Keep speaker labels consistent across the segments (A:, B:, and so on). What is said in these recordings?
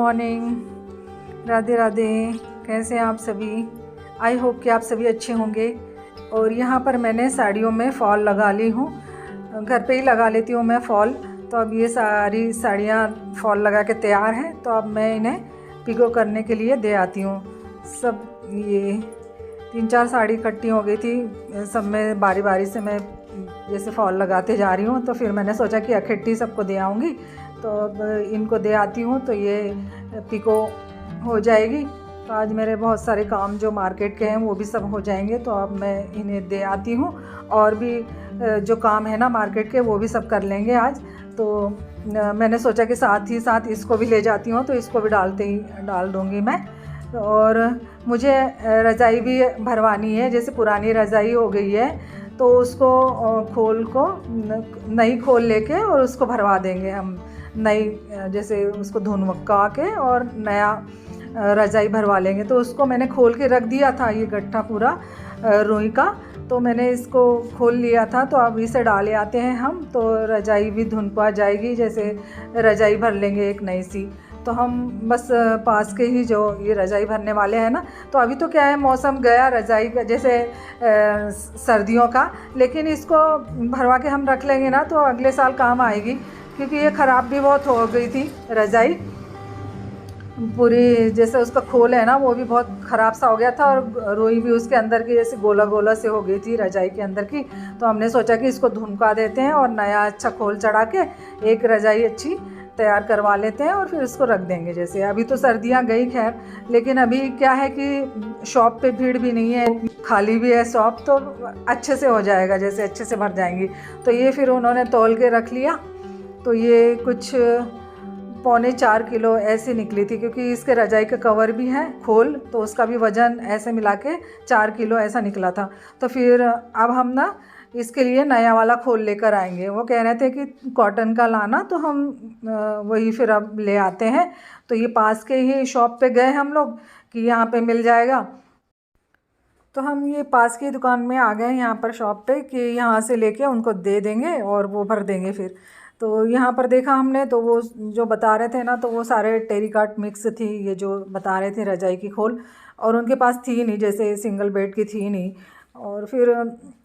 A: Morning, Radhe Radhe. कैसे हैं आप सभी? आई होप कि आप सभी अच्छे होंगे। और यहाँ पर मैंने साड़ियों में फॉल लगा ली हूँ, घर पे ही लगा लेती हूँ मैं फॉल। तो अब ये सारी साड़ियाँ फॉल लगा के तैयार हैं, तो अब मैं इन्हें पिको करने के लिए दे आती हूँ। सब ये 3-4 साड़ी इकट्ठी हो गई थी, सब में बारी बारी से मैं जैसे फॉल लगाते जा रही हूँ। तो फिर मैंने सोचा कि इकट्ठी सबको दे आऊँगी, तो अब इनको दे आती हूँ तो ये पिको हो जाएगी। तो आज मेरे बहुत सारे काम जो मार्केट के हैं वो भी सब हो जाएंगे, तो अब मैं इन्हें दे आती हूँ। और भी जो काम है ना मार्केट के, वो भी सब कर लेंगे आज। तो मैंने सोचा कि साथ ही साथ इसको भी ले जाती हूँ, तो इसको भी डाल दूँगी मैं। और मुझे रज़ाई भी भरवानी है, जैसे पुरानी रज़ाई हो गई है तो उसको नई खोल लेके और उसको भरवा देंगे हम। नई जैसे उसको धुनवक्का के और नया रज़ाई भरवा लेंगे। तो उसको मैंने खोल के रख दिया था, ये गट्ठा पूरा रुई का, तो मैंने इसको खोल लिया था। तो अब इसे डाले आते हैं हम, तो रज़ाई भी धुन पा जाएगी, जैसे रज़ाई भर लेंगे एक नई सी। तो हम बस पास के ही जो ये रज़ाई भरने वाले हैं ना, तो अभी तो क्या है, मौसम गया रज़ाई का जैसे सर्दियों का, लेकिन इसको भरवा के हम रख लेंगे ना तो अगले साल काम आएगी। क्योंकि ये ख़राब भी बहुत हो गई थी रज़ाई पूरी, जैसे उसका खोल है ना वो भी बहुत ख़राब सा हो गया था, और रुई भी उसके अंदर की जैसे गोला गोला से हो गई थी रज़ाई के अंदर की। तो हमने सोचा कि इसको धुनका देते हैं और नया अच्छा खोल चढ़ा के एक रज़ाई अच्छी तैयार करवा लेते हैं और फिर इसको रख देंगे। जैसे अभी तो सर्दियां गई खैर, लेकिन अभी क्या है कि शॉप पे भीड़ भी नहीं है, खाली भी है शॉप, तो अच्छे से हो जाएगा, जैसे अच्छे से भर जाएंगी। तो ये फिर उन्होंने तौल के रख लिया, तो ये कुछ 3.25 किलो ऐसे निकली थी, क्योंकि इसके रज़ाई का कवर भी है खोल, तो उसका भी वज़न ऐसे मिला के 4 किलो ऐसा निकला था। तो फिर अब हम ना इसके लिए नया वाला खोल लेकर आएंगे। वो कह रहे थे कि कॉटन का लाना, तो हम वही फिर अब ले आते हैं। तो ये पास के ही शॉप पे गए हम लोग कि यहाँ पे मिल जाएगा, तो हम ये पास की दुकान में आ गए यहाँ पर शॉप पे कि यहाँ से लेके उनको दे देंगे और वो भर देंगे फिर। तो यहाँ पर देखा हमने, तो वो जो बता रहे थे ना, तो वो सारे टेरिकॉट मिक्स थी, ये जो बता रहे थे रज़ाई की खोल, और उनके पास थी नहीं, जैसे सिंगल बेड की थी नहीं। और फिर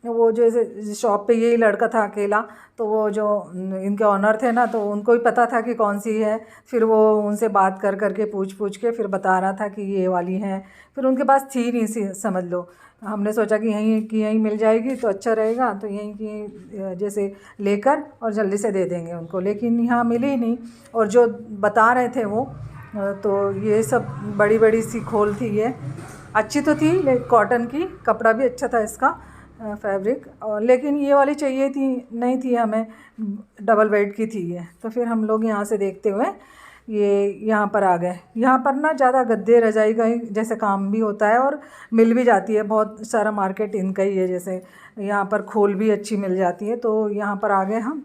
A: वो जैसे शॉप पे यही लड़का था अकेला, तो वो जो इनके ऑनर थे ना, तो उनको भी पता था कि कौन सी है। फिर वो उनसे बात कर करके पूछ के फिर बता रहा था कि ये वाली है। फिर उनके पास थी नहीं सी, समझ लो। हमने सोचा कि यहीं मिल जाएगी तो अच्छा रहेगा, तो यहीं की जैसे लेकर और जल्दी से दे देंगे उनको, लेकिन यहाँ मिली ही नहीं। और जो बता रहे थे वो, तो ये सब बड़ी बड़ी सी खोल थी, ये अच्छी तो थी, लेकिन कॉटन की, कपड़ा भी अच्छा था इसका फैब्रिक, और लेकिन ये वाली चाहिए थी, नहीं थी हमें, डबल बेड की थी ये। तो फिर हम लोग यहाँ से देखते हुए ये यहाँ पर आ गए। यहाँ पर ना ज़्यादा गद्दे रज़ाई का ही जैसे काम भी होता है, और मिल भी जाती है, बहुत सारा मार्केट इनका ही है। जैसे यहाँ पर खोल भी अच्छी मिल जाती है, तो यहाँ पर आ गए हम।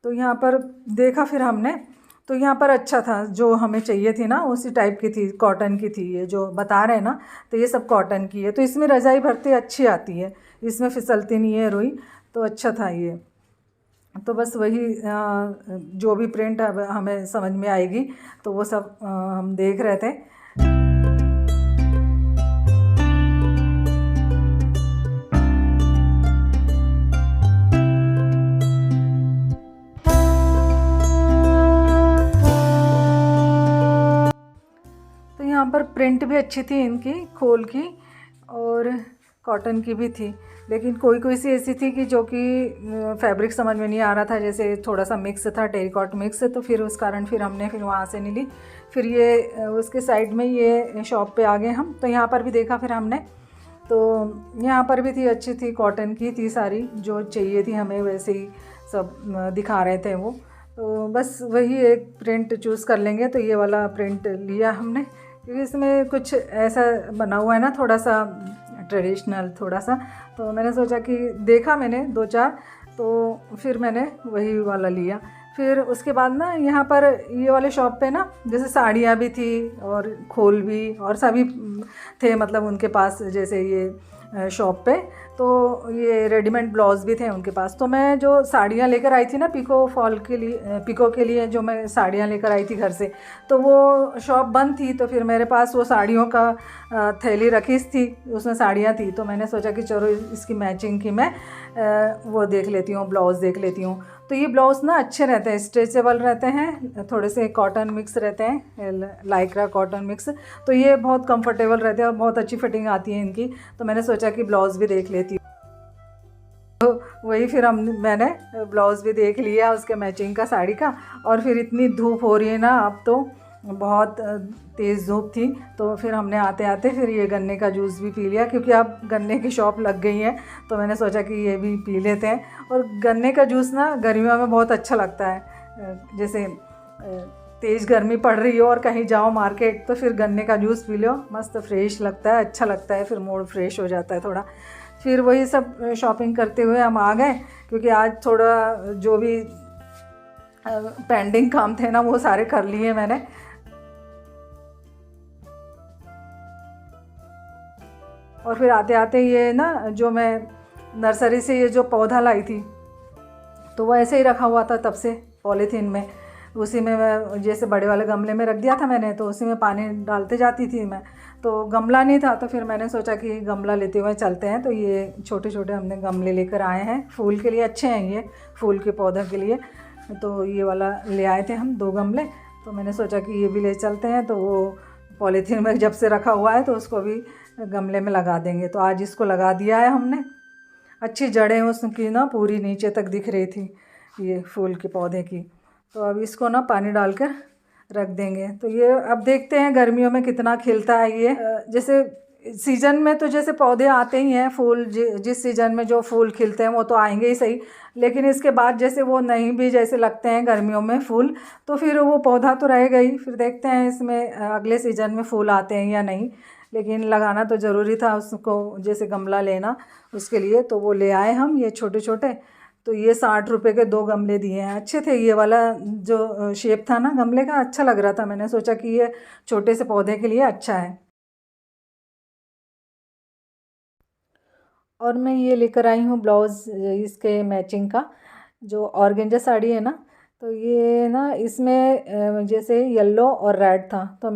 A: तो यहाँ पर देखा फिर हमने, तो यहाँ पर अच्छा था, जो हमें चाहिए थी ना उसी टाइप की थी, कॉटन की थी, ये जो बता रहे हैं ना, तो ये सब कॉटन की है। तो इसमें रज़ाई भरते अच्छी आती है, इसमें फिसलती नहीं है रुई, तो अच्छा था ये। तो बस वही जो भी प्रिंट हमें समझ में आएगी, तो वो सब हम देख रहे थे। तो यहाँ पर प्रिंट भी अच्छी थी इनकी खोल की, और कॉटन की भी थी, लेकिन कोई सी ऐसी थी कि जो कि फैब्रिक समझ में नहीं आ रहा था, जैसे थोड़ा सा मिक्स था, टेरिकॉट मिक्स। तो फिर उस कारण फिर हमने फिर वहाँ से नहीं ली। फिर ये उसके साइड में ये शॉप पे आ गए हम, तो यहाँ पर भी देखा फिर हमने, तो यहाँ पर भी थी, अच्छी थी, कॉटन की थी सारी, जो चाहिए थी हमें वैसे ही सब दिखा रहे थे वो। तो बस वही एक प्रिंट चूज़ कर लेंगे, तो ये वाला प्रिंट लिया हमने, क्योंकि इसमें कुछ ऐसा बना हुआ है ना, थोड़ा सा ट्रेडिशनल थोड़ा सा। तो मैंने सोचा कि देखा मैंने 2-4, तो फिर मैंने वही वाला लिया। फिर उसके बाद ना यहाँ पर ये वाले शॉप पे ना जैसे साड़ियाँ भी थी और खोल भी और सभी थे, मतलब उनके पास जैसे ये शॉप पे। तो ये रेडीमेड ब्लाउज़ भी थे उनके पास। तो मैं जो साड़ियाँ लेकर आई थी ना पिको फॉल के लिए, पिको के लिए जो मैं साड़ियाँ लेकर आई थी घर से, तो वो शॉप बंद थी। तो फिर मेरे पास वो साड़ियों का थैली रखी थी, उसमें साड़ियाँ थी। तो मैंने सोचा कि चलो इसकी मैचिंग की मैं वो देख लेती हूँ, ब्लाउज़ देख लेती हूँ। तो ये ब्लाउज़ ना अच्छे रहते हैं, स्ट्रेचेबल रहते हैं, थोड़े से कॉटन मिक्स रहते हैं, लाइक्रा कॉटन मिक्स। तो ये बहुत कंफर्टेबल रहते हैं और बहुत अच्छी फिटिंग आती है इनकी। तो मैंने सोचा कि ब्लाउज़ भी देख लेती हूँ। तो वही फिर मैंने ब्लाउज़ भी देख लिया उसके मैचिंग का साड़ी का। और फिर इतनी धूप हो रही है ना अब, तो बहुत तेज़ धूप थी। तो फिर हमने आते आते फिर ये गन्ने का जूस भी पी लिया, क्योंकि अब गन्ने की शॉप लग गई है। तो मैंने सोचा कि ये भी पी लेते हैं। और गन्ने का जूस ना गर्मियों में बहुत अच्छा लगता है। जैसे तेज़ गर्मी पड़ रही हो और कहीं जाओ मार्केट, तो फिर गन्ने का जूस पी लो, मस्त फ्रेश लगता है, अच्छा लगता है, फिर मूड फ्रेश हो जाता है थोड़ा। फिर वही सब शॉपिंग करते हुए हम आ गए, क्योंकि आज थोड़ा जो भी पेंडिंग काम थे ना वो सारे कर लिए मैंने। और फिर आते आते ये ना जो मैं नर्सरी से ये जो पौधा लाई थी, तो वो ऐसे ही रखा हुआ था तब से पॉलीथीन में। उसी में मैं जैसे बड़े वाले गमले में रख दिया था मैंने, तो उसी में पानी डालते जाती थी मैं। तो गमला नहीं था, तो फिर मैंने सोचा कि गमला लेते हुए चलते हैं। तो ये छोटे छोटे हमने गमले लेकर आए हैं, फूल के लिए अच्छे हैं ये, फूल के पौधे के लिए। तो ये वाला ले आए थे हम 2 गमले। तो मैंने सोचा कि ये भी ले चलते हैं। तो वो पॉलीथीन में जब से रखा हुआ है तो उसको भी गमले में लगा देंगे। तो आज इसको लगा दिया है हमने। अच्छी जड़ें उसकी ना पूरी नीचे तक दिख रही थी ये फूल के पौधे की। तो अब इसको ना पानी डालकर रख देंगे। तो ये अब देखते हैं गर्मियों में कितना खिलता है ये। जैसे सीज़न में तो जैसे पौधे आते ही हैं, फूल जिस सीज़न में जो फूल खिलते हैं वो तो आएंगे ही सही। लेकिन इसके बाद जैसे वो नहीं भी जैसे लगते हैं गर्मियों में फूल, तो फिर वो पौधा तो रहेगा ही। फिर देखते हैं इसमें अगले सीज़न में फूल आते हैं या नहीं। लेकिन लगाना तो ज़रूरी था उसको, जैसे गमला लेना उसके लिए। तो वो ले आए हम ये छोटे छोटे। तो ये 60 रुपये के 2 गमले दिए हैं। अच्छे थे, ये वाला जो शेप था ना गमले का अच्छा लग रहा था। मैंने सोचा कि ये छोटे से पौधे के लिए अच्छा है। और मैं ये लेकर आई हूँ ब्लाउज़ इसके मैचिंग का, जो ऑर्गेंजा साड़ी है ना। तो ये ना इसमें जैसे येलो और रेड था, तो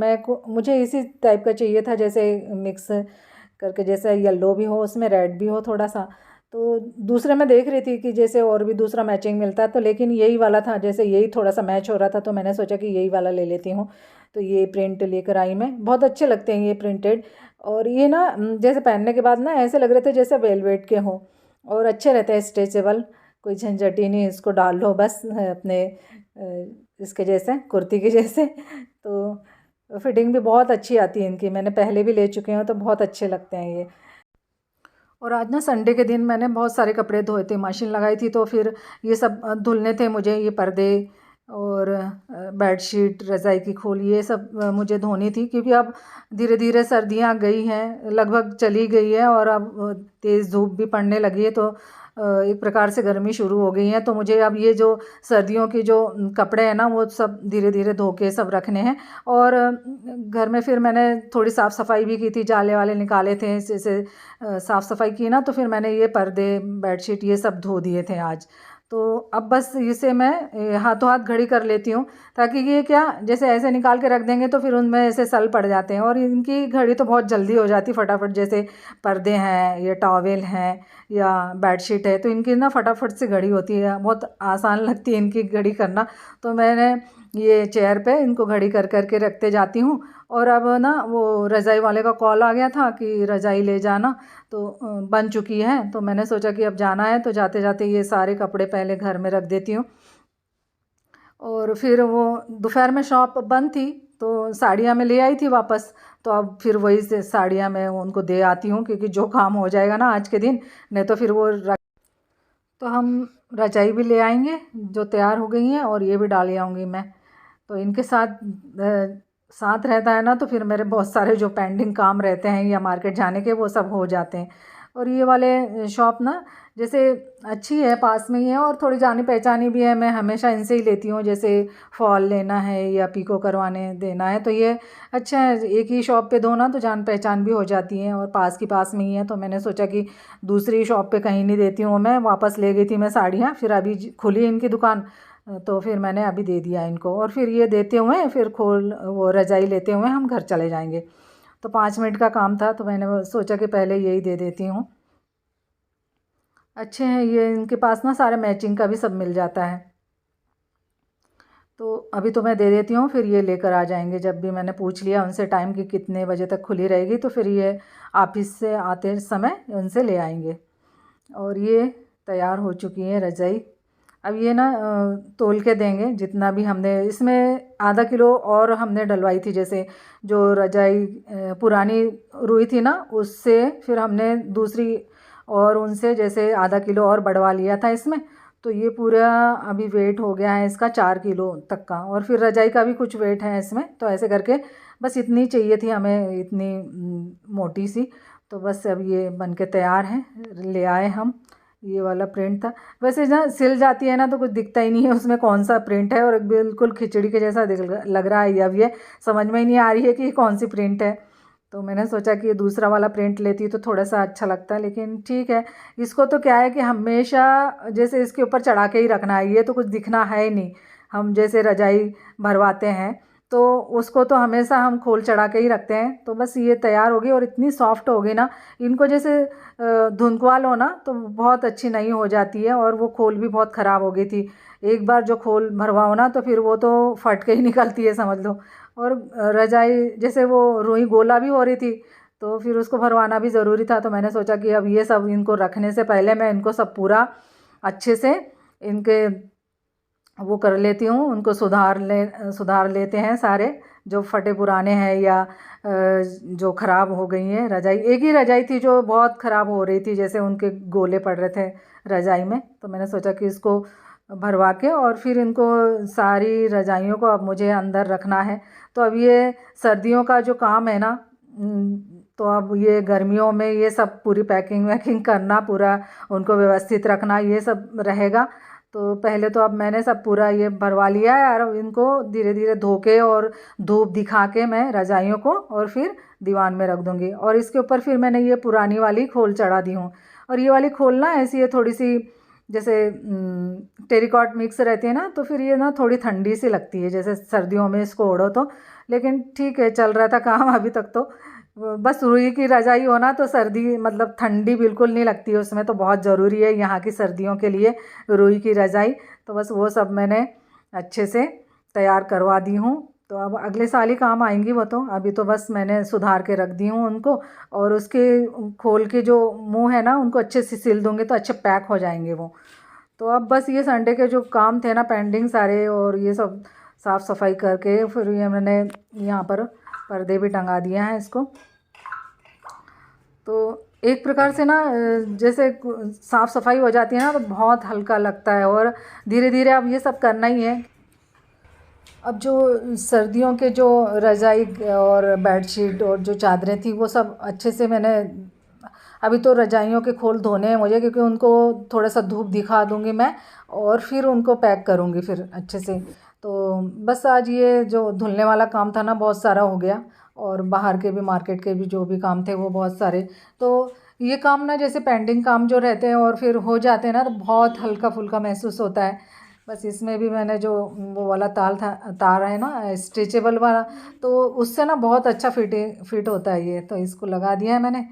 A: मुझे इसी टाइप का चाहिए था, जैसे मिक्स करके, जैसे येलो भी हो उसमें रेड भी हो थोड़ा सा। तो दूसरे में देख रही थी कि जैसे और भी दूसरा मैचिंग मिलता है, तो लेकिन यही वाला था, जैसे यही थोड़ा सा मैच हो रहा था। तो मैंने सोचा कि यही वाला ले लेती हूँ। तो ये प्रिंट लेकर आई मैं, बहुत अच्छे लगते हैं ये प्रिंटेड। और ये ना जैसे पहनने के बाद ना ऐसे लग रहे थे जैसे वेलवेट के हों, और अच्छे रहते हैं, स्ट्रेचेबल, कोई झंझट ही नहीं। इसको डाल लो बस अपने इसके जैसे, कुर्ती के जैसे। तो फिटिंग भी बहुत अच्छी आती है इनकी, मैंने पहले भी ले चुके हैं, तो बहुत अच्छे लगते हैं ये। और आज ना संडे के दिन मैंने बहुत सारे कपड़े धोए थे, मशीन लगाई थी। तो फिर ये सब धुलने थे मुझे, ये पर्दे और बेडशीट, रज़ाई की खोल, ये सब मुझे धोनी थी। क्योंकि अब धीरे धीरे सर्दियाँ गई हैं, लगभग चली गई है, और अब तेज़ धूप भी पड़ने लगी है। तो एक प्रकार से गर्मी शुरू हो गई है। तो मुझे अब ये जो सर्दियों की जो कपड़े हैं ना वो सब धीरे धीरे धो के सब रखने हैं। और घर में फिर मैंने थोड़ी साफ़ सफाई भी की थी, जाले वाले निकाले थे, जैसे साफ़ सफाई की ना। तो फिर मैंने ये पर्दे, बेडशीट ये सब धो दिए थे आज। तो अब बस इसे मैं हाथों हाथ घड़ी कर लेती हूँ, ताकि ये क्या, जैसे ऐसे निकाल के रख देंगे तो फिर उनमें ऐसे सल पड़ जाते हैं। और इनकी घड़ी तो बहुत जल्दी हो जाती फटाफट, जैसे पर्दे हैं या टॉवेल हैं या बेडशीट है, तो इनकी ना फटाफट से घड़ी होती है, बहुत आसान लगती है इनकी घड़ी करना। तो मैंने ये चेयर पे इनको घड़ी कर कर के रखते जाती हूँ। और अब ना वो रज़ाई वाले का कॉल आ गया था कि रज़ाई ले जाना, तो बन चुकी है। तो मैंने सोचा कि अब जाना है, तो जाते जाते ये सारे कपड़े पहले घर में रख देती हूँ। और फिर वो दोपहर में शॉप बंद थी, तो साड़ियाँ मैं ले आई थी वापस। तो अब फिर वही से साड़ियाँ मैं उनको दे आती हूँ, क्योंकि जो काम हो जाएगा ना आज के दिन, नहीं तो फिर वो तो हम रजाई भी ले आएंगे जो तैयार हो गई हैं, और ये भी डाल आऊँगी मैं। तो इनके साथ रहता है ना, तो फिर मेरे बहुत सारे जो पेंडिंग काम रहते हैं या मार्केट जाने के, वो सब हो जाते हैं। और ये वाले शॉप ना जैसे अच्छी है, पास में ही है और थोड़ी जानी पहचानी भी है। मैं हमेशा इनसे ही लेती हूँ, जैसे फॉल लेना है या पीको करवाने देना है तो ये अच्छा है। एक ही शॉप पे दो ना तो जान पहचान भी हो जाती है और पास की पास में ही है। तो मैंने सोचा कि दूसरी शॉप पे कहीं नहीं देती हूँ। मैं वापस ले गई थी मैं साड़ियाँ, फिर अभी खुली इनकी दुकान तो फिर मैंने अभी दे दिया इनको। और फिर ये देते हुए फिर वो रजाई लेते हुए हम घर चले जाएंगे। तो 5 मिनट का काम था तो मैंने सोचा कि पहले यही दे देती हूँ। अच्छे हैं ये, इनके पास ना सारे मैचिंग का भी सब मिल जाता है। तो अभी तो मैं दे देती हूँ, फिर ये लेकर आ जाएंगे। जब भी मैंने पूछ लिया उनसे टाइम कि कितने बजे तक खुली रहेगी तो फिर ये ऑफिस से आते समय उनसे ले आएंगे। और ये तैयार हो चुकी है रजाई। अब ये ना तोल के देंगे जितना भी हमने इसमें आधा किलो और हमने डलवाई थी। जैसे जो रजाई पुरानी रुई थी ना उससे फिर हमने दूसरी और उनसे जैसे आधा किलो और बढ़वा लिया था इसमें। तो ये पूरा अभी वेट हो गया है इसका 4 किलो तक का। और फिर रजाई का भी कुछ वेट है इसमें। तो ऐसे करके बस इतनी चाहिए थी हमें, इतनी मोटी सी। तो बस अब ये बन के तैयार है, ले आए हम। ये वाला प्रिंट था। वैसे ना सिल जाती है ना तो कुछ दिखता ही नहीं है उसमें कौन सा प्रिंट है, और बिल्कुल खिचड़ी के जैसा लग रहा है। अब ये समझ में ही नहीं आ रही है कि कौन सी प्रिंट है। तो मैंने सोचा कि ये दूसरा वाला प्रिंट लेती तो थोड़ा सा अच्छा लगता, लेकिन ठीक है। इसको तो क्या है कि हमेशा जैसे इसके ऊपर चढ़ा के ही रखना है, ये तो कुछ दिखना है ही नहीं। हम जैसे रजाई भरवाते हैं तो उसको तो हमेशा हम खोल चढ़ा के ही रखते हैं। तो बस ये तैयार हो गई और इतनी सॉफ्ट हो गई ना, इनको जैसे धुंधवा लो ना तो बहुत अच्छी नहीं हो जाती है। और वो खोल भी बहुत ख़राब हो गई थी। एक बार जो खोल भरवाओ ना तो फिर वो तो फट के ही निकलती है समझ लो। और रजाई जैसे वो रुई गोला भी हो रही थी तो फिर उसको भरवाना भी ज़रूरी था। तो मैंने सोचा कि अब ये सब इनको रखने से पहले मैं इनको सब पूरा अच्छे से इनके वो कर लेती हूँ, उनको सुधार लेते हैं सारे जो फटे पुराने हैं या जो ख़राब हो गई हैं रजाई। एक ही रजाई थी जो बहुत ख़राब हो रही थी, जैसे उनके गोले पड़ रहे थे रजाई में। तो मैंने सोचा कि इसको भरवा के और फिर इनको सारी रजाइयों को अब मुझे अंदर रखना है। तो अब ये सर्दियों का जो काम है ना, तो अब ये गर्मियों में ये सब पूरी पैकिंग वैकिंग करना, पूरा उनको व्यवस्थित रखना, ये सब रहेगा। तो पहले तो अब मैंने सब पूरा ये भरवा लिया है और इनको धीरे धीरे धो के और धूप दिखा के मैं रजाइयों को और फिर दीवान में रख दूँगी। और इसके ऊपर फिर मैंने ये पुरानी वाली खोल चढ़ा दी हूँ। और ये वाली खोल ना ऐसी है थोड़ी सी, जैसे टेरिकॉट मिक्स रहती है ना, तो फिर ये ना थोड़ी ठंडी सी लगती है जैसे सर्दियों में इसको ओढ़ो तो। लेकिन ठीक है, चल रहा था काम अभी तक तो। बस रुई की रजाई हो ना तो सर्दी मतलब ठंडी बिल्कुल नहीं लगती है उसमें, तो बहुत ज़रूरी है यहाँ की सर्दियों के लिए रुई की रजाई। तो बस वो सब मैंने अच्छे से तैयार करवा दी हूँ। तो अब अगले साल ही काम आएंगी वो, तो अभी तो बस मैंने सुधार के रख दी हूँ उनको। और उसके खोल के जो मुंह है ना उनको अच्छे से सिल दूँगी तो अच्छे पैक हो जाएंगे वो। तो अब बस ये संडे के जो काम थे ना पेंडिंग सारे, और ये सब साफ़ सफाई करके फिर ये मैंने यहाँ पर पर्दे भी टंगा दिए हैं इसको। तो एक प्रकार से ना जैसे साफ़ सफाई हो जाती है ना तो बहुत हल्का लगता है। और धीरे धीरे अब ये सब करना ही है। अब जो सर्दियों के जो रज़ाई और बेडशीट और जो चादरें थी वो सब अच्छे से मैंने, अभी तो रजाइयों के खोल धोने हैं मुझे, क्योंकि उनको थोड़ा सा धूप दिखा दूँगी मैं और फिर उनको पैक करूँगी फिर अच्छे से। तो बस आज ये जो धुलने वाला काम था ना बहुत सारा हो गया, और बाहर के भी मार्केट के भी जो भी काम थे वो बहुत सारे। तो ये काम ना जैसे पेंडिंग काम जो रहते हैं और फिर हो जाते हैं ना तो बहुत हल्का फुल्का महसूस होता है। बस इसमें भी मैंने जो वो वाला तार है ना स्ट्रेचेबल वाला, तो उससे ना बहुत अच्छा फिट होता है ये, तो इसको लगा दिया है मैंने।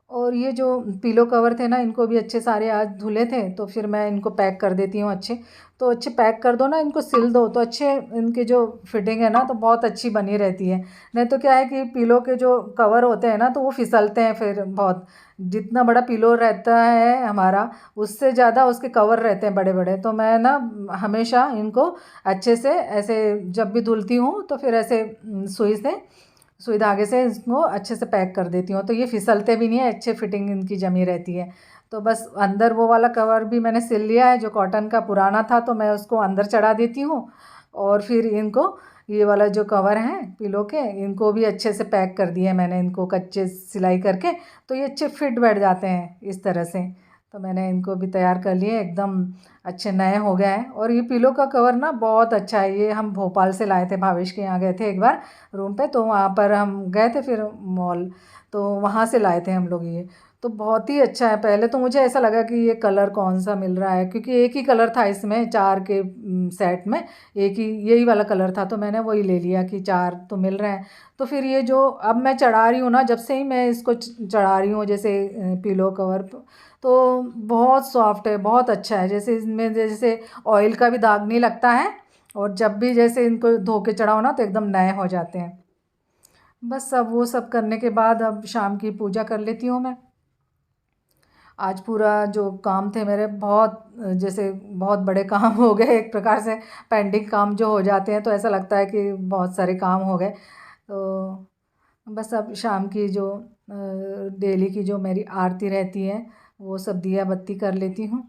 A: और ये जो पिलो कवर थे ना इनको भी अच्छे सारे आज धुले थे तो फिर मैं इनको पैक कर देती हूँ अच्छे। तो अच्छे पैक कर दो ना, इनको सिल दो तो अच्छे इनकी जो फिटिंग है ना तो बहुत अच्छी बनी रहती है। नहीं तो क्या है कि पिलो के जो कवर होते हैं ना तो वो फिसलते हैं फिर बहुत। जितना बड़ा पिलो रहता है हमारा उससे ज़्यादा उसके कवर रहते हैं बड़े बड़े। तो मैं ना हमेशा इनको अच्छे से ऐसे जब भी धुलती हूँ तो फिर ऐसे सुई धागे से इसको अच्छे से पैक कर देती हूँ, तो ये फिसलते भी नहीं है, अच्छे फिटिंग इनकी जमी रहती है। तो बस अंदर वो वाला कवर भी मैंने सिल लिया है जो कॉटन का पुराना था, तो मैं उसको अंदर चढ़ा देती हूँ और फिर इनको ये वाला जो कवर है पिलो के, इनको भी अच्छे से पैक कर दिए मैंने, इनको कच्चे सिलाई करके, तो ये अच्छे फिट बैठ जाते हैं इस तरह से। तो मैंने इनको भी तैयार कर लिए, एकदम अच्छे नए हो गए हैं। और ये पिलो का कवर ना बहुत अच्छा है, ये हम भोपाल से लाए थे, भावेश के यहाँ गए थे एक बार रूम पे, तो वहाँ पर हम गए थे फिर मॉल, तो वहाँ से लाए थे हम लोग ये। तो बहुत ही अच्छा है। पहले तो मुझे ऐसा लगा कि ये कलर कौन सा मिल रहा है, क्योंकि एक ही कलर था इसमें 4 के सेट में, एक ही यही वाला कलर था, तो मैंने वही ले लिया कि 4 तो मिल रहे हैं। तो फिर ये जो अब मैं चढ़ा रही हूँ ना, जब से ही मैं इसको चढ़ा रही हूँ जैसे पिलो कवर, तो बहुत सॉफ्ट है, बहुत अच्छा है। जैसे इसमें जैसे ऑयल का भी दाग नहीं लगता है, और जब भी जैसे इनको धो के चढ़ाओ ना तो एकदम नए हो जाते हैं। बस अब वो सब करने के बाद अब शाम की पूजा कर लेती हूँ मैं। आज पूरा जो काम थे मेरे, बहुत जैसे बहुत बड़े काम हो गए एक प्रकार से, पेंडिंग काम जो हो जाते हैं तो ऐसा लगता है कि बहुत सारे काम हो गए। तो बस अब शाम की जो डेली की जो मेरी आरती रहती है वो सब दिया बत्ती कर लेती हूँ,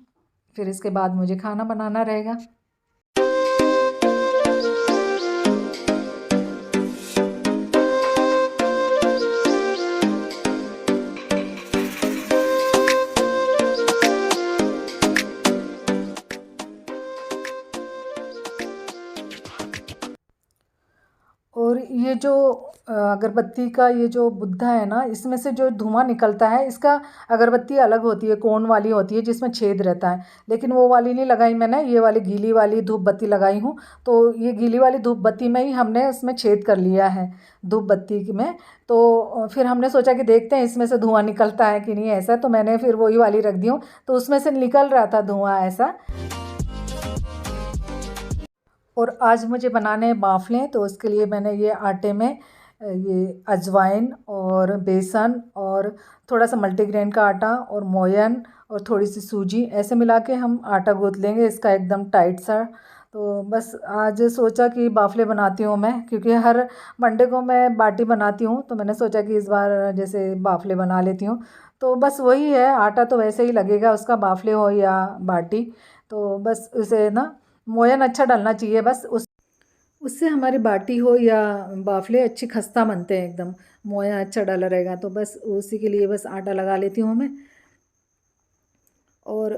A: फिर इसके बाद मुझे खाना बनाना रहेगा। और ये जो अगरबत्ती का ये जो बुद्धा है ना, इसमें से जो धुआं निकलता है, इसका अगरबत्ती अलग होती है, कोन वाली होती है जिसमें छेद रहता है, लेकिन वो वाली नहीं लगाई मैंने, ये वाली गीली वाली धूप बत्ती लगाई हूँ। तो ये गीली वाली धूप बत्ती में ही हमने उसमें छेद कर लिया है धूप बत्ती में। तो फिर हमने सोचा कि देखते हैं इसमें से धुआं निकलता है कि नहीं, ऐसा। तो मैंने फिर वही वाली रख दी हूँ, तो उसमें से निकल रहा था धुआं ऐसा। और आज मुझे बनाने हैं बाफले, तो उसके लिए मैंने ये आटे में ये अजवाइन और बेसन और थोड़ा सा मल्टीग्रेन का आटा और मोयन और थोड़ी सी सूजी, ऐसे मिला के हम आटा गूँथ लेंगे इसका एकदम टाइट सा। तो बस आज सोचा कि बाफले बनाती हूँ मैं, क्योंकि हर मंडे को मैं बाटी बनाती हूँ, तो मैंने सोचा कि इस बार जैसे बाफले बना लेती हूँ। तो बस वही है, आटा तो वैसे ही लगेगा उसका, बाफले हो या बाटी। तो बस उसे ना मोयन अच्छा डलना चाहिए, बस उससे हमारी बाटी हो या बाफले अच्छी खस्ता बनते हैं एकदम, मोयन अच्छा डला रहेगा। तो बस उसी के लिए बस आटा लगा लेती हूँ मैं। और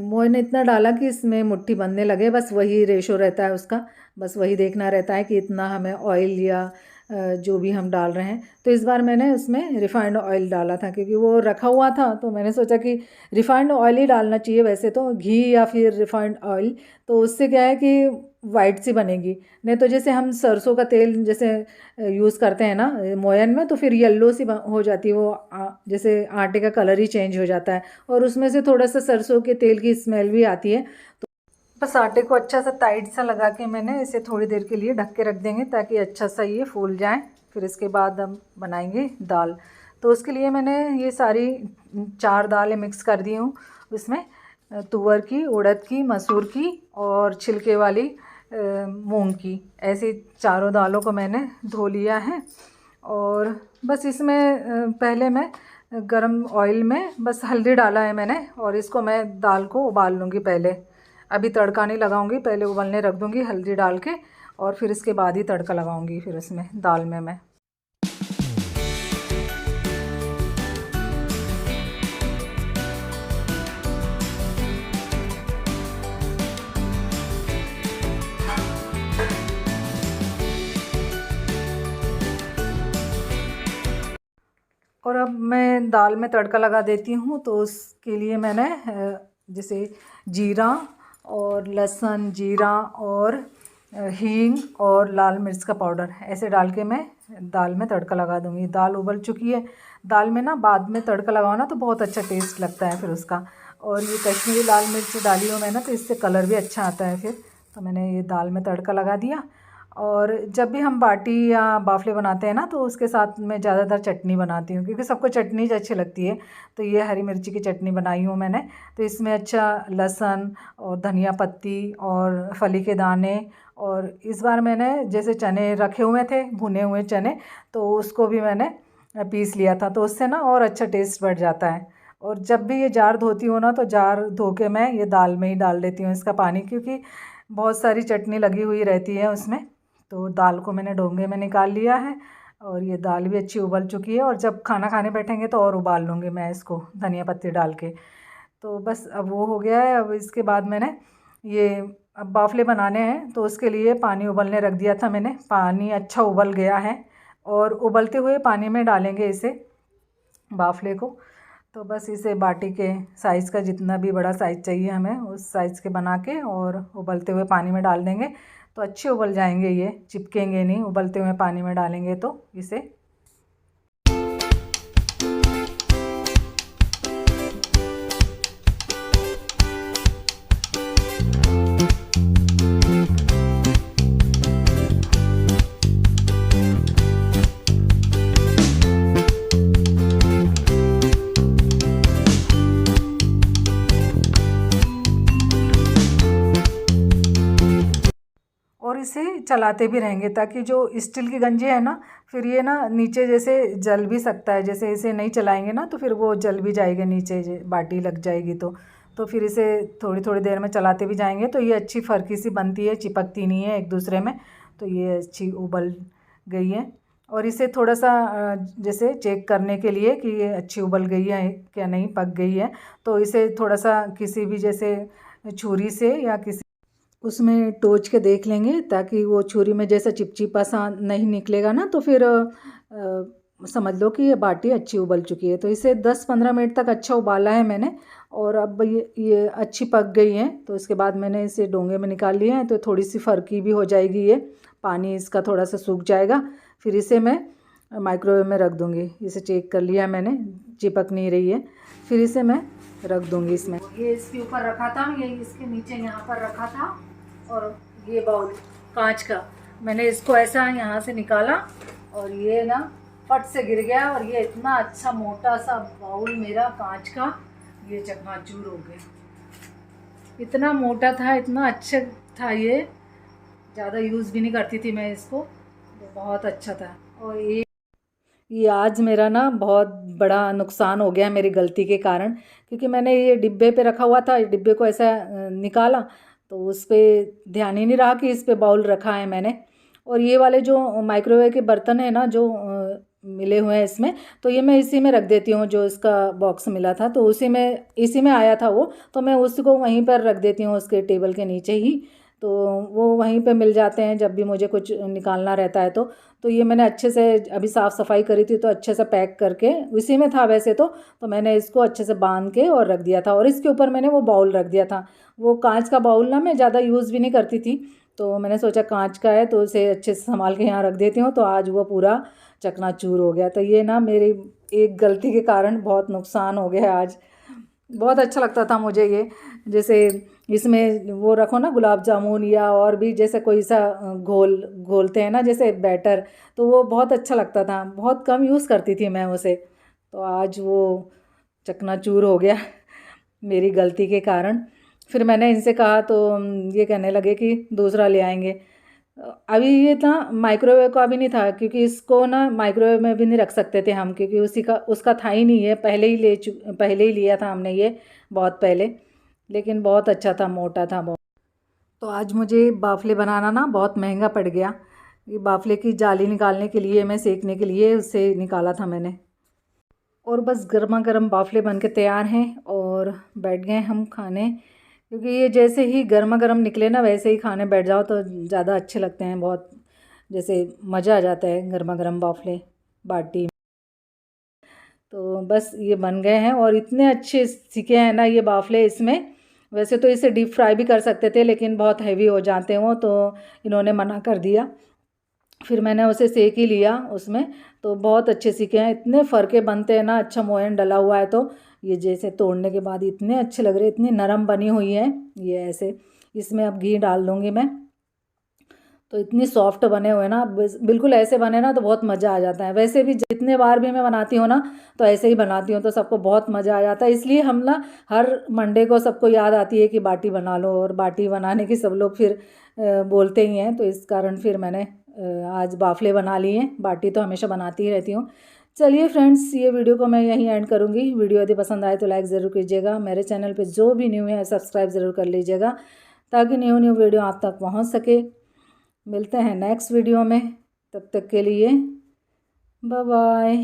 A: मोयन इतना डाला कि इसमें मुट्ठी बनने लगे, बस वही रेशो रहता है उसका, बस वही देखना रहता है कि इतना हमें ऑयल या जो भी हम डाल रहे हैं। तो इस बार मैंने उसमें रिफ़ाइंड ऑयल डाला था, क्योंकि वो रखा हुआ था, तो मैंने सोचा कि रिफ़ाइंड ऑयल ही डालना चाहिए, वैसे तो घी या फिर रिफ़ाइंड ऑयल, तो उससे क्या है कि वाइट सी बनेगी। नहीं तो जैसे हम सरसों का तेल जैसे यूज़ करते हैं ना मोयन में, तो फिर येल्लो सी हो जाती है वो, जैसे आटे का कलर ही चेंज हो जाता है, और उसमें से थोड़ा सा सरसों के तेल की स्मेल भी आती है। तो बस आटे को अच्छा सा टाइट सा लगा के मैंने इसे थोड़ी देर के लिए ढक के रख देंगे, ताकि अच्छा सा ये फूल जाए। फिर इसके बाद हम बनाएंगे दाल। तो उसके लिए मैंने ये सारी 4 दालें मिक्स कर दी हूँ उसमें, तुअर की, उड़द की, मसूर की और छिलके वाली मूंग की, ऐसी चारों दालों को मैंने धो लिया है। और बस इसमें पहले मैं गरम ऑयल में बस हल्दी डाला है मैंने, और इसको मैं दाल को उबाल लूँगी पहले। अभी तड़का नहीं लगाऊंगी, पहले उबलने रख दूँगी हल्दी डाल के, और फिर इसके बाद ही तड़का लगाऊंगी फिर उसमें दाल में मैं। और अब मैं दाल में तड़का लगा देती हूँ। तो उसके लिए मैंने जैसे जीरा और लहसुन, जीरा और हींग और लाल मिर्च का पाउडर ऐसे डाल के मैं दाल में तड़का लगा दूँगी। दाल उबल चुकी है, दाल में ना बाद में तड़का लगाओ ना तो बहुत अच्छा टेस्ट लगता है फिर उसका। और ये कश्मीरी लाल मिर्च डाली हो मैंने, तो इससे कलर भी अच्छा आता है फिर। तो मैंने ये दाल में तड़का लगा दिया। और जब भी हम बाटी या बाफले बनाते हैं ना, तो उसके साथ मैं ज़्यादातर चटनी बनाती हूँ, क्योंकि सबको चटनी अच्छी लगती है। तो ये हरी मिर्ची की चटनी बनाई हूँ मैंने। तो इसमें अच्छा लहसुन और धनिया पत्ती और फली के दाने, और इस बार मैंने जैसे चने रखे हुए थे, भुने हुए चने, तो उसको भी मैंने पीस लिया था, तो उससे ना और अच्छा टेस्ट बढ़ जाता है। और जब भी ये जार धोती हूँ ना, तो जार धो के मैं ये दाल में ही डाल देती हूँ इसका पानी, क्योंकि बहुत सारी चटनी लगी हुई रहती है उसमें। तो दाल को मैंने डोंगे में निकाल लिया है और ये दाल भी अच्छी उबल चुकी है। और जब खाना खाने बैठेंगे तो और उबाल लूँगी मैं इसको धनिया पत्ती डाल के। तो बस अब वो हो गया है। अब इसके बाद मैंने ये अब बाफले बनाने हैं तो उसके लिए पानी उबलने रख दिया था मैंने। पानी अच्छा उबल गया है और उबलते हुए पानी में डालेंगे इसे बाफले को। तो बस इसे बाटी के साइज़ का जितना भी बड़ा साइज़ चाहिए हमें उस साइज़ के बना के और उबलते हुए पानी में डाल देंगे तो अच्छे उबल जाएंगे, ये चिपकेंगे नहीं उबलते हुए पानी में डालेंगे तो इसे। और इसे चलाते भी रहेंगे ताकि जो स्टील की गंजी है ना फिर ये ना नीचे जैसे जल भी सकता है। जैसे इसे नहीं चलाएंगे ना तो फिर वो जल भी जाएगा नीचे, बाटी लग जाएगी। तो फिर इसे थोड़ी थोड़ी देर में चलाते भी जाएंगे तो ये अच्छी फरकी सी बनती है, चिपकती नहीं है एक दूसरे में। तो ये अच्छी उबल गई है। और इसे थोड़ा सा जैसे चेक करने के लिए कि ये अच्छी उबल गई है क्या नहीं, पक गई है, तो इसे थोड़ा सा किसी भी जैसे छुरी से या किसी उसमें टोच के देख लेंगे ताकि वो छुरी में जैसा चिपचिपा सा नहीं निकलेगा ना तो फिर समझ लो कि ये बाटी अच्छी उबल चुकी है। तो इसे 10-15 मिनट तक अच्छा उबाला है मैंने और अब ये अच्छी पक गई है। तो इसके बाद मैंने इसे डोंगे में निकाल लिया है तो थोड़ी सी फरकी भी हो जाएगी, ये पानी इसका थोड़ा सा सूख जाएगा। फिर इसे मैं माइक्रोवेव में रख दूँगी। इसे चेक कर लिया मैंने, चिपक नहीं रही है। फिर इसे मैं रख दूँगी इसमें। ये इसके ऊपर रखा था, ये इसके नीचे यहाँ पर रखा था। और ये बाउल कांच का मैंने इसको ऐसा यहाँ से निकाला और ये ना फट से गिर गया और ये इतना अच्छा मोटा सा बाउल मेरा कांच का ये चकनाचूर हो गया। इतना मोटा था, इतना अच्छा था, ये ज़्यादा यूज़ भी नहीं करती थी मैं इसको, तो बहुत अच्छा था। और ये आज मेरा ना बहुत बड़ा नुकसान हो गया मेरी गलती के कारण, क्योंकि मैंने ये डिब्बे पे रखा हुआ था, डिब्बे को ऐसा निकाला तो उस पर ध्यान ही नहीं रहा कि इस पे बाउल रखा है मैंने। और ये वाले जो माइक्रोवेव के बर्तन है ना जो मिले हुए हैं इसमें, तो ये मैं इसी में रख देती हूँ। जो इसका बॉक्स मिला था तो इसी में आया था वो, तो मैं उसको वहीं पर रख देती हूँ उसके टेबल के नीचे ही। तो वो वहीं पे मिल जाते हैं जब भी मुझे कुछ निकालना रहता है तो ये मैंने अच्छे से अभी साफ़ सफाई करी थी तो अच्छे से पैक करके उसी में था वैसे तो मैंने इसको अच्छे से बांध के और रख दिया था। और इसके ऊपर मैंने वो बाउल रख दिया था। वो कांच का बाउल ना मैं ज़्यादा यूज़ भी नहीं करती थी, तो मैंने सोचा कांच का है तो उसे अच्छे से संभाल के यहाँ रख देती हूँ। तो आज वो पूरा चकनाचूर हो गया। तो ये ना मेरी एक गलती के कारण बहुत नुकसान हो गया आज। बहुत अच्छा लगता था मुझे ये, जैसे इसमें वो रखो ना गुलाब जामुन या और भी जैसे कोई सा घोलते हैं ना जैसे बैटर, तो वो बहुत अच्छा लगता था। बहुत कम यूज़ करती थी मैं उसे, तो आज वो चकनाचूर हो गया मेरी गलती के कारण। फिर मैंने इनसे कहा तो ये कहने लगे कि दूसरा ले आएंगे। अभी ये था माइक्रोवेव का भी नहीं था, क्योंकि इसको ना माइक्रोवेव में भी नहीं रख सकते थे हम, क्योंकि उसका था ही नहीं है, पहले ही लिया था हमने ये बहुत पहले। लेकिन बहुत अच्छा था, मोटा था बहुत। तो आज मुझे बाफले बनाना ना बहुत महंगा पड़ गया। ये बाफले की जाली निकालने के लिए, मैं सेकने के लिए उससे निकाला था मैंने। और बस गर्मा गर्म बाफले बन के तैयार हैं और बैठ गए हम खाने, क्योंकि ये जैसे ही गर्मा गर्म निकले ना वैसे ही खाने बैठ जाओ तो ज़्यादा अच्छे लगते हैं बहुत। जैसे मज़ा आ जाता है गर्मा गर्म बाफले बाटी। तो बस ये बन गए हैं और इतने अच्छे सीखे हैं ना ये बाफले इसमें। वैसे तो इसे डीप फ्राई भी कर सकते थे लेकिन बहुत हैवी हो जाते हैं वो, तो इन्होंने मना कर दिया। फिर मैंने उसे सेक ही लिया उसमें। तो बहुत अच्छे सीखे हैं, इतने फरके बनते हैं ना, अच्छा मोयन डला हुआ है तो ये जैसे तोड़ने के बाद इतने अच्छे लग रहे, इतनी नरम बनी हुई है ये ऐसे। इसमें अब घी डाल दूँगी मैं, तो इतनी सॉफ्ट बने हुए ना, बिल्कुल ऐसे बने ना तो बहुत मज़ा आ जाता है। वैसे भी जितने बार भी मैं बनाती हूँ ना तो ऐसे ही बनाती हूँ तो सबको बहुत मज़ा आ जाता है। इसलिए हम ना हर मंडे को सबको याद आती है कि बाटी बना लो, और बाटी बनाने की सब लोग फिर बोलते ही हैं। तो इस कारण फिर मैंने आज बाफले बना लिए हैं। बाटी तो हमेशा बनाती ही रहती हूँ। चलिए फ्रेंड्स, ये वीडियो को मैं यहीं एंड करूँगी। वीडियो यदि पसंद आए तो लाइक ज़रूर कीजिएगा। मेरे चैनल पे जो भी न्यू है सब्सक्राइब ज़रूर कर लीजिएगा ताकि न्यू वीडियो आप तक पहुँच सके। मिलते हैं नेक्स्ट वीडियो में, तब तक के लिए बाय बाय।